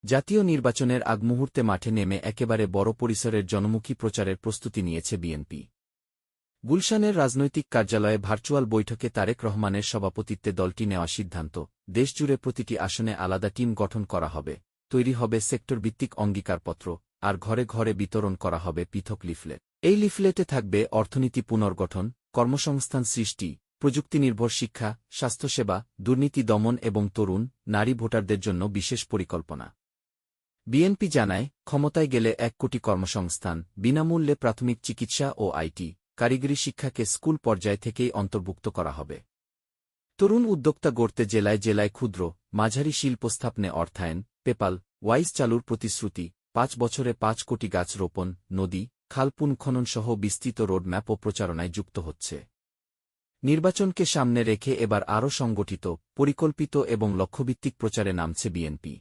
জাতীয় নির্বাচনের আগ মুহূর্তে মাঠে নেমে একেবারে বড় পরিসরের জনমুখী প্রচারের প্রস্তুতি নিয়েছে বিএনপি। গুলশানের রাজনৈতিক কার্যালয়ে ভার্চুয়াল বৈঠকে তারেক রহমানের সভাপতিত্বে দলটি নেওয়া সিদ্ধান্ত, দেশজুড়ে প্রতিটি আসনে আলাদা টিম গঠন করা হবে, তৈরি হবে সেক্টরভিত্তিক অঙ্গীকারপত্র, আর ঘরে ঘরে বিতরণ করা হবে পৃথক লিফলেট। এই লিফলেটে থাকবে অর্থনীতি পুনর্গঠন, কর্মসংস্থান সৃষ্টি, প্রযুক্তিনির্ভর শিক্ষা, স্বাস্থ্যসেবা, দুর্নীতি দমন এবং তরুণ, নারী ভোটারদের জন্য বিশেষ পরিকল্পনা। বিএনপি জানায়, ক্ষমতায় গেলে ১ কোটি কর্মসংস্থান, বিনামূল্যে প্রাথমিক চিকিৎসা ও আইটি, কারিগরি শিক্ষাকে স্কুল পর্যায় থেকেই অন্তর্ভুক্ত করা হবে। তরুণ উদ্যোক্তা গড়তে জেলায় জেলায় ক্ষুদ্র, মাঝারি শিল্প স্থাপনে অর্থায়ন, পেপাল, ওয়াইজ চালুর প্রতিশ্রুতি, ৫ বছরে ৫ কোটি গাছ রোপণ, নদী, খাল পুনঃখননসহ বিস্তৃত রোডম্যাপও প্রচারণায় যুক্ত হচ্ছে। নির্বাচনকে সামনে রেখে এবার আরও সংগঠিত, পরিকল্পিত এবং লক্ষ্যভিত্তিক প্রচারে নামছে বিএনপি।